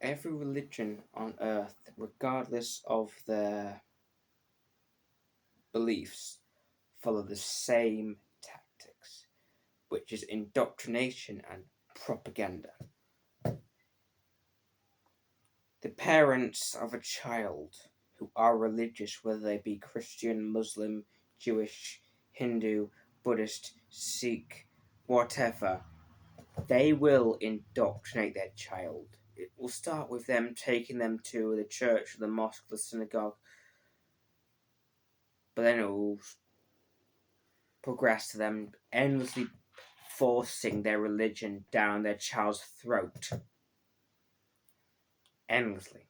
Every religion on earth, regardless of their beliefs, follow the same tactics, which is indoctrination and propaganda. The parents of a child who are religious, whether they be Christian, Muslim, Jewish, Hindu, Buddhist, Sikh, whatever, they will indoctrinate their child. It will start with them taking them to the church, the mosque, the synagogue, but then it will progress to them endlessly forcing their religion down their child's throat. Endlessly.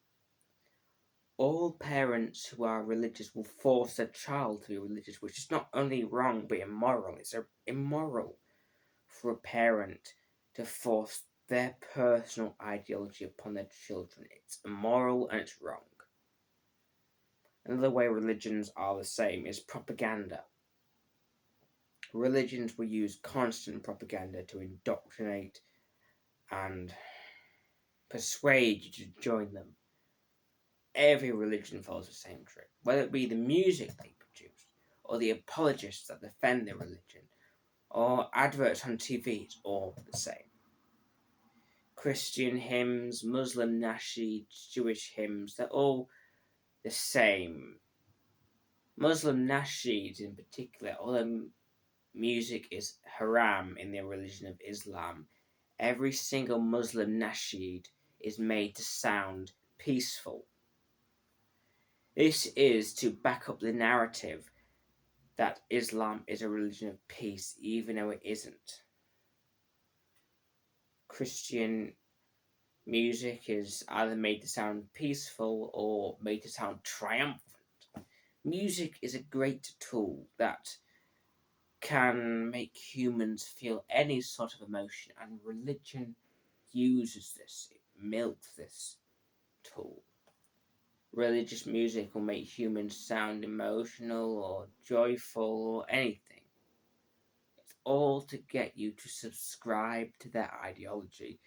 All parents who are religious will force their child to be religious, which is not only wrong but immoral. It's immoral for a parent to force their personal ideology upon their children. It's immoral and it's wrong. Another way religions are the same is propaganda. Religions will use constant propaganda to indoctrinate and persuade you to join them. Every religion follows the same trick, whether it be the music they produce, or the apologists that defend their religion, or adverts on TV, it's all the same. Christian hymns, Muslim nasheeds, Jewish hymns, they're all the same. Muslim nasheeds in particular, although music is haram in the religion of Islam, every single Muslim nasheed is made to sound peaceful. This is to back up the narrative that Islam is a religion of peace, even though it isn't. Christian music is either made to sound peaceful or made to sound triumphant. Music is a great tool that can make humans feel any sort of emotion, and religion uses this, it milks this tool. Religious music will make humans sound emotional or joyful or anything. It's all to get you to subscribe to their ideology,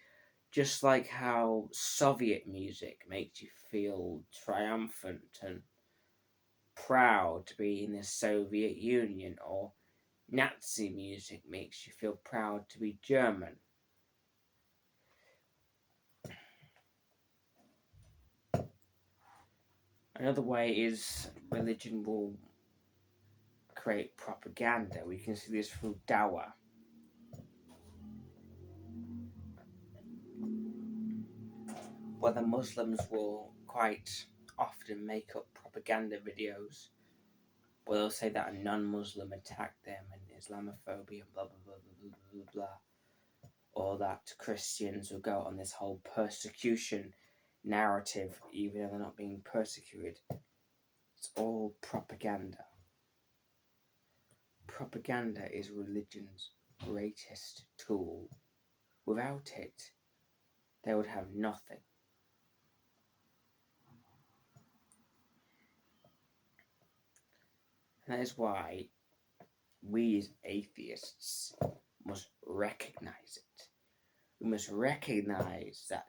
just like how Soviet music makes you feel triumphant and proud to be in the Soviet Union, or Nazi music makes you feel proud to be German. Another way is religion will create propaganda. We can see this through Dawa. Where the Muslims will quite often make up propaganda videos where they'll say that a non-Muslim attacked them and Islamophobia and blah blah blah blah blah blah blah. Or that Christians will go on this whole persecution narrative even though they're not being persecuted. It's all propaganda. Propaganda is religion's greatest tool. Without it, they would have nothing. And that is why we as atheists must recognize it. We must recognize that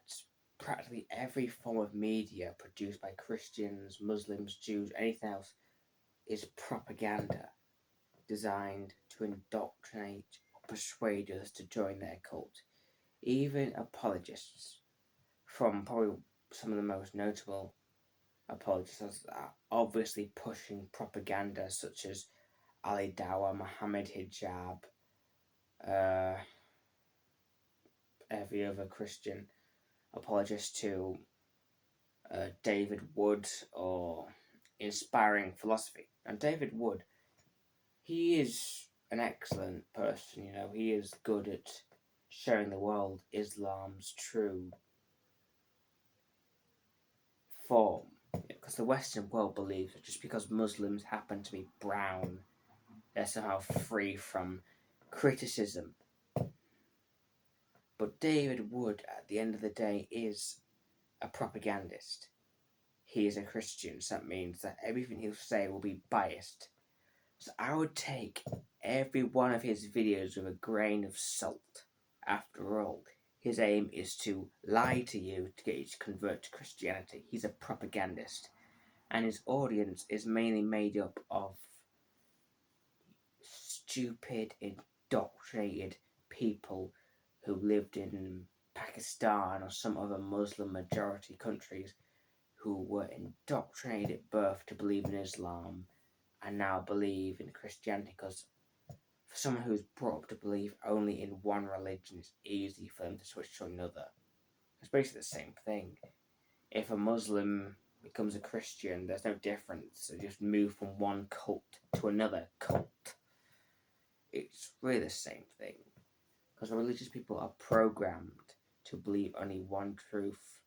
practically every form of media produced by Christians, Muslims, Jews, anything else is propaganda designed to indoctrinate or persuade us to join their cult. Even apologists, from probably some of the most notable apologists, are obviously pushing propaganda such as Ali Dawah, Muhammad Hijab, every other Christian apologist to David Wood, or inspiring philosophy. And David Wood, he is an excellent person, he is good at showing the world Islam's true form. Because the Western world believes that just because Muslims happen to be brown, they're somehow free from criticism. But David Wood, at the end of the day, is a propagandist. He is a Christian, so that means that everything he'll say will be biased. So I would take every one of his videos with a grain of salt. After all, His aim is to lie to you to get you to convert to Christianity. He's a propagandist, and his audience is mainly made up of stupid, indoctrinated people who lived in Pakistan or some other Muslim majority countries who were indoctrinated at birth to believe in Islam and now believe in Christianity, because for someone who's brought up to believe only in one religion, it's easy for them to switch to another. It's basically the same thing. If a Muslim becomes a Christian, there's no difference. They just move from one cult to another cult. It's really the same thing. Because religious people are programmed to believe only one truth,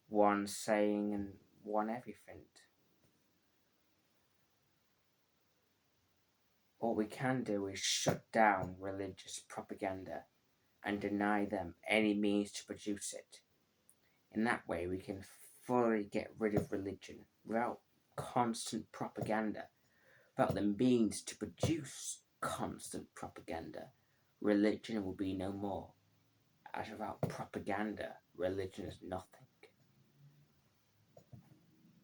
one saying, and one everything. What we can do is shut down religious propaganda and deny them any means to produce it. In that way, we can fully get rid of religion without constant propaganda, without the means to produce constant propaganda. Religion will be no more. As without propaganda, religion is nothing.